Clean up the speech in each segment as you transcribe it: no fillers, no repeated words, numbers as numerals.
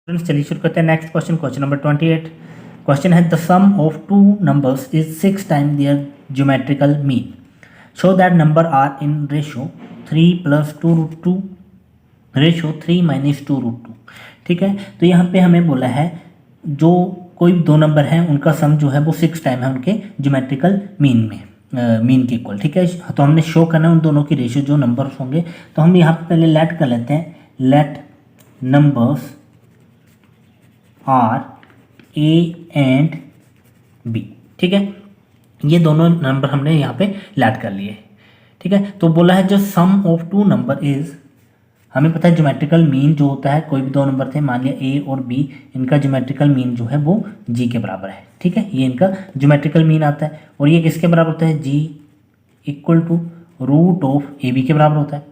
Friends चलिए शुरू करते हैं next question. Question number 28 question है the sum of two numbers is 6 time there geometrical mean show that number are in ratio 3+2√2 ratio 3-2√2। ठीक है, तो यहाँ पे हमें बोला है जो कोई दो नंबर हैं उनका सम जो है वो 6 टाइम है उनके ज्योमेट्रिकल मीन में मीन के इक्वल। ठीक है, तो हमने शो करना है उन दोनों की रेशियो जो नंबर्स होंगे। तो हम यहाँ पे पहले लेट कर लेते हैं, let numbers are A and B. ठीक है, ये दोनों नंबर हमने यहाँ पे लैट कर लिए। ठीक है, तो बोला है जो सम ऑफ टू नंबर इज, हमें पता है ज्योमेट्रिकल मीन जो होता है, कोई भी दो नंबर थे मान लिया ए और बी, इनका ज्योमेट्रिकल मीन जो है वो जी के बराबर है। ठीक है, ये इनका ज्योमेट्रिकल मीन आता है और ये किसके बराबर होता है, G equal to root of A b के बराबर होता है।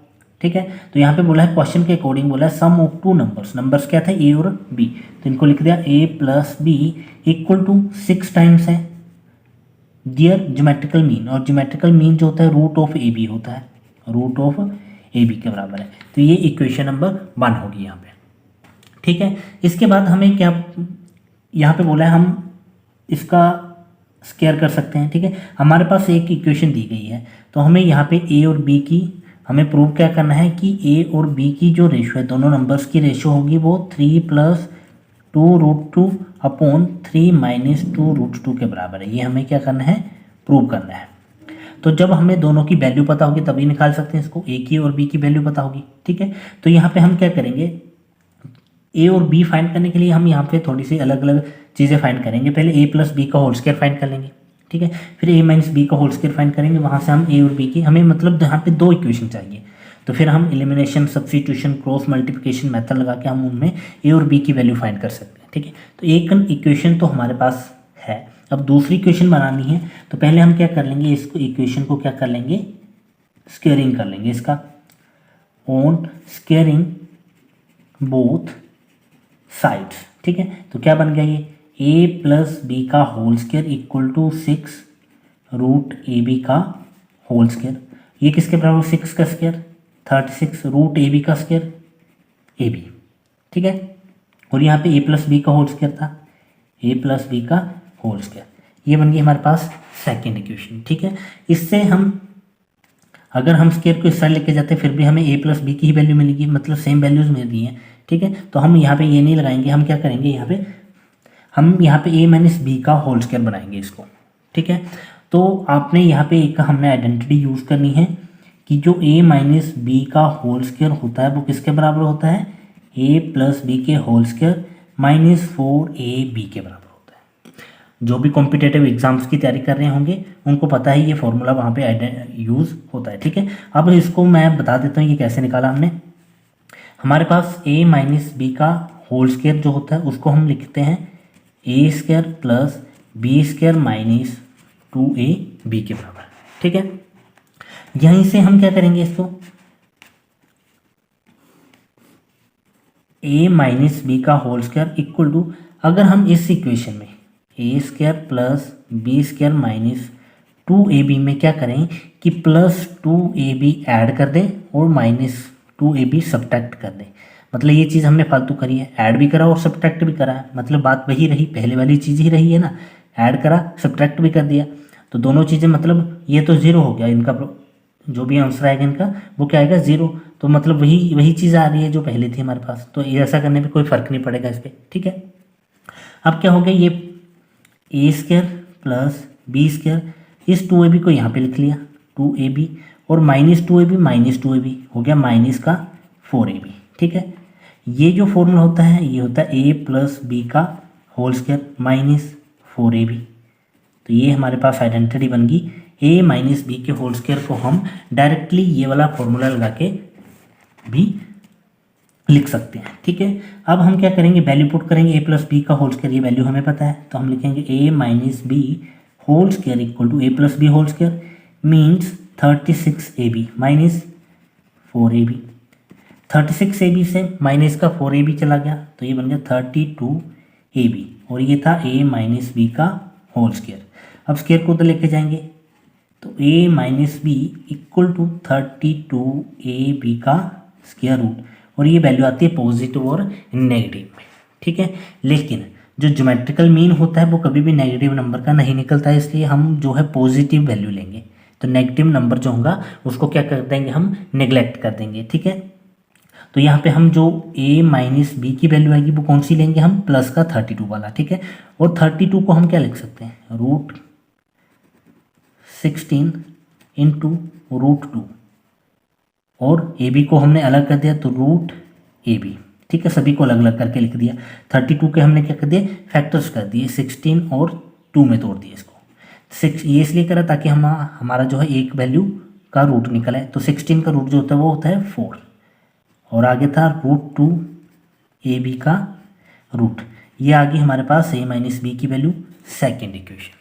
ठीक है, तो यहाँ पे बोला है क्वेश्चन के अकॉर्डिंग बोला है sum of two numbers, numbers क्या था ए और बी, तो इनको लिख दिया a plus B equal to 6 times है दियर ज्योमेट्रिकल मीन, और ज्योमेट्रिकल मीन जो होता है रूट ऑफ ए बी होता है, रूट ऑफ ए बी के बराबर है। तो ये इक्वेशन नंबर 1 होगी यहाँ पे। ठीक है, इसके बाद हमें क्या यहाँ पे बोला है, हम इसका स्क्वायर कर सकते हैं। ठीक है, हमारे पास एक इक्वेशन दी गई है, तो हमें यहाँ पे ए और बी की हमें प्रूव क्या करना है कि ए और बी की जो रेशो है, दोनों नंबर्स की रेशो होगी वो 3+2√2 अपॉन 3-2√2 के बराबर है। ये हमें क्या करना है, प्रूव करना है। तो जब हमें दोनों की वैल्यू पता होगी तभी निकाल सकते हैं इसको, ए की और बी की वैल्यू पता होगी। ठीक है, तो यहाँ पे हम क्या करेंगे, ए और बी फाइंड करने के लिए हम यहाँ पे थोड़ी सी अलग अलग चीज़ें फाइंड करेंगे। पहले ए प्लस बी का होल स्क्वायर फाइंड कर लेंगे। ठीक है, फिर ए माइनस बी का होल स्क्वायर फाइंड करेंगे, वहाँ से हम ए और बी की, हमें मतलब यहाँ पे दो इक्वेशन चाहिए, तो फिर हम elimination, substitution, cross multiplication method लगा के हम उनमें ए और बी की वैल्यू फाइंड कर सकते हैं। ठीक है, तो एक इक्वेशन तो हमारे पास है। अब दूसरी इक्वेशन बनानी है, तो पहले हम क्या कर लेंगे, इसको इक्वेशन को क्या कर लेंगे, स्क्वेयरिंग कर लेंगे इसका, ऑन स्क्वेयरिंग बोथ साइड्स। ठीक है, तो क्या बन गया ये, ए प्लस बी का whole square equal to 6√ab का होल स्क्वायर। ये किसके बराबर, 6 का स्क्वायर 36√ab का स्क्वायर ए बी। ठीक है, और यहाँ पे ए प्लस बी का होल स्क्वायर था, ए प्लस बी का होल स्क्वायर। ये बन गई हमारे पास सेकेंड इक्वेशन। ठीक है, इससे हम अगर हम स्क्वायर को इस साइड लेके जाते हैं फिर भी हमें ए प्लस बी की ही वैल्यू मिलेगी, मतलब सेम वैल्यूज मिल रही हैं। ठीक है, तो हम यहाँ पे ये नहीं लगाएंगे, हम क्या करेंगे, हम यहाँ पे ए माइनस बी का होल स्क्वायर बनाएंगे इसको। ठीक है, तो आपने यहाँ पे एक हमने आइडेंटिटी यूज़ करनी है कि जो ए माइनस बी का होल स्क्वायर होता है वो किसके बराबर होता है, ए प्लस बी के होल स्क्वायर -4ab के बराबर होता है। जो भी कॉम्पिटेटिव एग्जाम्स की तैयारी कर रहे होंगे उनको पता है ये फॉर्मूला वहाँ पे यूज़ होता है। ठीक है, अब इसको मैं बता देता हूँ ये कैसे निकाला हमने। हमारे पास ए माइनस बी का होल स्क्वायर जो होता है उसको हम लिखते हैं a square plus b square -2ab के बराबर। ठीक है, यहीं से हम क्या करेंगे, इसको ए माइनस बी का होल स्क्वायर इक्वल टू, अगर हम इस इक्वेशन में a square plus b square -2ab में क्या करें कि +2ab ऐड कर दें और -2ab सब्ट्रैक्ट कर दें। मतलब ये चीज़ हमने फालतू करी है, ऐड भी करा और सब्ट्रैक्ट भी करा है, मतलब बात वही रही, पहले वाली चीज़ ही रही है ना, ऐड करा सब्ट्रैक्ट भी कर दिया, तो दोनों चीज़ें, मतलब ये तो ज़ीरो हो गया, इनका जो भी आंसर आएगा इनका वो क्या आएगा, ज़ीरो। तो मतलब वही चीज़ आ रही है जो पहले थी हमारे पास, तो ऐसा करने पे कोई फ़र्क नहीं पड़ेगा इस पर। ठीक है, अब क्या हो गया, ये ए स्क्वायर प्लस बी स्क्वायर, इस 2ab को यहाँ पे लिख लिया 2ab, और -2ab हो गया -4ab। ठीक है, ये जो फॉर्मूला होता है ये होता है ए प्लस बी का होल स्क्वायर -4ab। तो ये हमारे पास आइडेंटिटी बन गई, ए माइनस बी के होल स्क्वायर को हम डायरेक्टली ये वाला फॉर्मूला लगा के भी लिख सकते हैं। ठीक है, अब हम क्या करेंगे, वैल्यू पुट करेंगे, ए प्लस बी का होल स्क्वायर, ये वैल्यू हमें पता है, तो हम लिखेंगे a minus b whole square equal to a plus b whole square means 36ab -4ab। 36ab से माइनस का 4ab चला गया तो ये बन गया 32ab, और ये था a माइनस बी का होल स्क्वायर। अब स्क्वायर को तो लेके जाएंगे तो a minus B equal to 32ab का स्क्वायर रूट, और ये वैल्यू आती है पॉजिटिव और नेगेटिव में। ठीक है। लेकिन जो ज्योमेट्रिकल मीन होता है वो कभी भी नेगेटिव नंबर का नहीं निकलता है, इसलिए हम जो है पॉजिटिव वैल्यू लेंगे। तो नेगेटिव नंबर जो होगा उसको क्या कर देंगे, हम नेग्लेक्ट कर देंगे, ठीक है। तो यहाँ पे हम जो a माइनस बी की वैल्यू आएगी वो कौन सी लेंगे, हम प्लस का 32 वाला, ठीक है। और 32 को हम क्या लिख सकते हैं, √16 इंटू √2, और ए बी को हमने अलग कर दिया तो √ab, ठीक है। सभी को अलग अलग करके लिख दिया। 32 के हमने क्या कर दिए, फैक्टर्स कर दिए, 16 और 2 में तोड़ दिए इसको। ये इसलिए करा ताकि हमारा जो है एक वैल्यू का रूट निकला है। तो 16 का रूट जो होता है वो होता है 4, और आगे था √2ab का रूट। ये आ गई हमारे पास a माइनस बी की वैल्यू, सेकेंड इक्वेशन।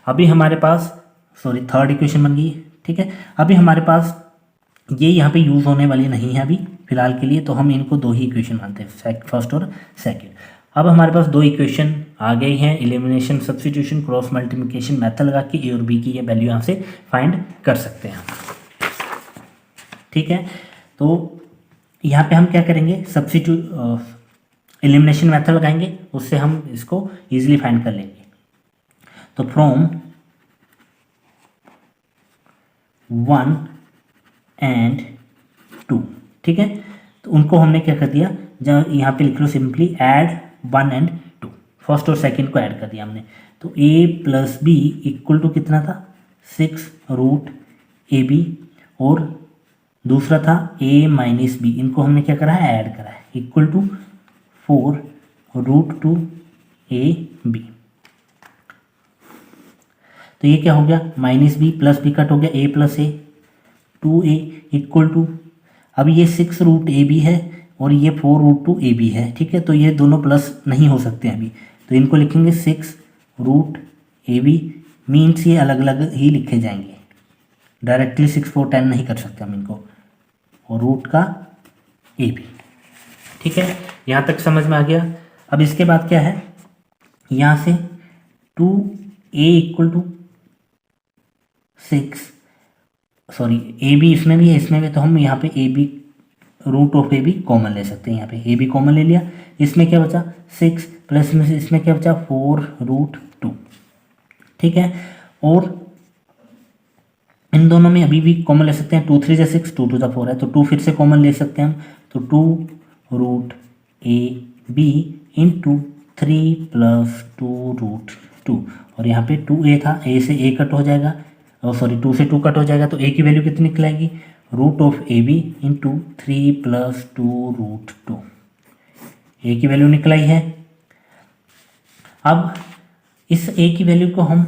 अभी हमारे पास थर्ड इक्वेशन बन गई, ठीक है। अभी हमारे पास ये यहाँ पे यूज़ होने वाली नहीं है अभी फिलहाल के लिए, तो हम इनको दो ही इक्वेशन मानते हैं, फर्स्ट और सेकेंड। अब हमारे पास दो इक्वेशन आ गई हैं, elimination substitution cross multiplication method लगा के a और b की ये वैल्यू यहाँ से फाइंड कर सकते हैं, ठीक है। तो यहाँ पे हम क्या करेंगे, एलिमिनेशन मेथड लगाएंगे, उससे हम इसको इजीली फाइंड कर लेंगे। तो फ्रॉम 1 एंड 2, ठीक है। तो उनको हमने क्या कर दिया, जब यहाँ पे लिख लो सिंपली ऐड 1 एंड 2, फर्स्ट और सेकंड को ऐड कर दिया हमने। तो a plus B equal to कितना था, 6√ab, और दूसरा था a माइनस बी, इनको हमने क्या करा है, ऐड करा है, इक्वल टू 4√2ab। तो ये क्या हो गया, minus B plus B cut हो गया, a plus a, 2a equal to, अब ये 6√ab है और ये 4√2ab है, ठीक है। तो ये दोनों प्लस नहीं हो सकते अभी, तो इनको लिखेंगे 6√ab, मीन्स ये अलग अलग ही लिखे जाएंगे, डायरेक्टली 6 4 10 नहीं कर सकते हम इनको, और रूट का ab, ठीक है। यहाँ तक समझ में आ गया। अब इसके बाद क्या है, यहाँ से 2a equal to 6, A B इसमें भी है इसमें भी, तो हम यहाँ पे A B root of A B common ले सकते हैं। यहाँ पे ए बी कॉमन ले लिया, इसमें क्या बचा 6 प्लस में से इसमें क्या बचा 4√2, ठीक है। और इन दोनों में अभी भी कॉमन ले सकते हैं, 2 3 6, 2 2 4 है, तो 2 फिर से कॉमन ले सकते हैं हम, तो 2√ab इंटू 3 प्लस 2√2, और यहाँ पे 2a था, a से a कट हो जाएगा, 2 से 2 कट हो जाएगा, तो a की वैल्यू कितनी निकलेगी, √ab इंटू 3 प्लस 2√2, a की वैल्यू निकलाई है। अब इस a की वैल्यू को हम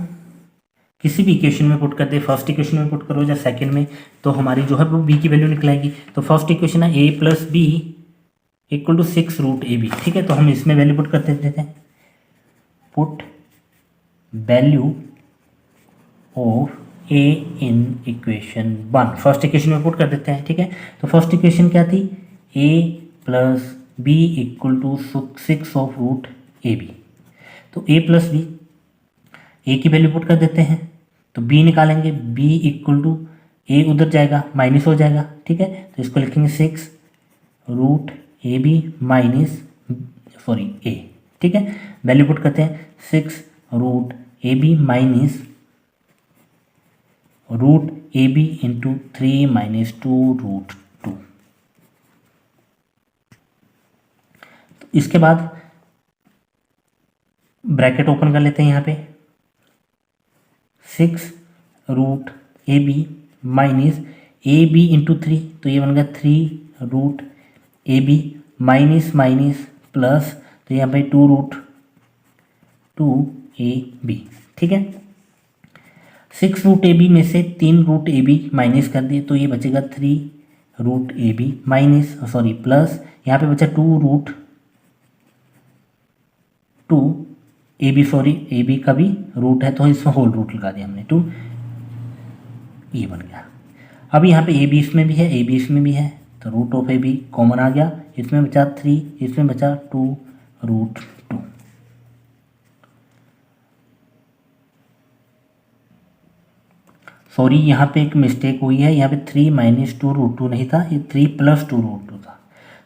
किसी भी इक्वेशन में पुट कर दे, फर्स्ट इक्वेशन में पुट करो या सेकंड में, तो हमारी जो है वो b की वैल्यू निकलेगी। तो फर्स्ट इक्वेशन है a plus B equal to 6√ab, ठीक है। तो हम इसमें वैल्यू पुट कर देते हैं, put value of a in equation 1, first equation में पुट कर देते हैं, ठीक है। तो फर्स्ट इक्वेशन क्या थी, a plus B equal to 6√ab, तो a प्लस बी, a की वैल्यू पुट कर देते हैं, तो b निकालेंगे, b इक्वल टू a उधर जाएगा माइनस हो जाएगा, ठीक है। तो इसको लिखेंगे 6√ab माइनस a, ठीक है। वैल्यू पुट करते हैं 6√ab minus √ab into 3 minus 2√2। तो इसके बाद ब्रैकेट ओपन कर लेते हैं, यहाँ पे 6√ab माइनस ab इंटू 3, तो ये बन गया 3√ab माइनस माइनस प्लस, तो यहाँ पे 2√2ab, ठीक है। 6√ab में से 3√ab माइनस कर दिए, तो ये बचेगा 3√ab माइनस प्लस, यहाँ पे बचा 2√2ab, ab का भी रूट है तो इसमें होल रूट लगा दिया हमने, 2, ये बन गया। अब यहाँ पे ab इसमें भी है, ab इसमें भी है, तो रूट ऑफ ab कॉमन आ गया, इसमें बचा 3, इसमें बचा 2√2। सॉरी, यहाँ पे एक मिस्टेक हुई है, यहाँ पे 3 माइनस 2√2 नहीं था, ये 3 प्लस 2√2 था,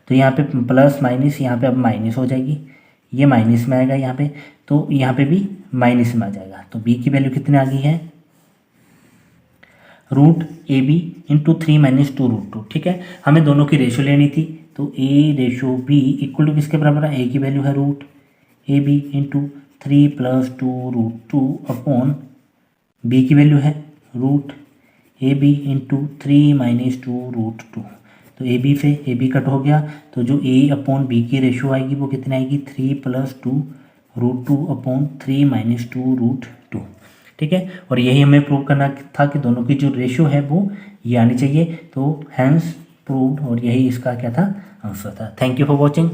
तो यहाँ पे प्लस माइनस यहाँ पे अब माइनस हो जाएगी, ये माइनस में आएगा यहाँ पे, तो यहाँ पे भी माइनस में आ जाएगा। तो b की वैल्यू कितने आ गई है, root A B into 3 minus 2 root 2। ठीक है, हमें दोनों की रेशो लेनी थी, तो a ratio b equal to किसके बराबर है, a की वैल्यू है root A B into 3 plus 2 root 2 upon b की वैल्यू है root A B into 3 minus 2 root 2। तो ए बी से ए बी कट हो गया, तो जो a अपॉन बी की रेशो आएगी वो कितनी आएगी, 3 plus 2 root 2 upon 3 minus 2 root 2। ठीक है, और यही हमें प्रूव करना था कि दोनों की जो रेशो है वो ये आनी चाहिए। तो हैंस प्रूव्ड, और यही इसका क्या था, आंसर था। Thank you for watching.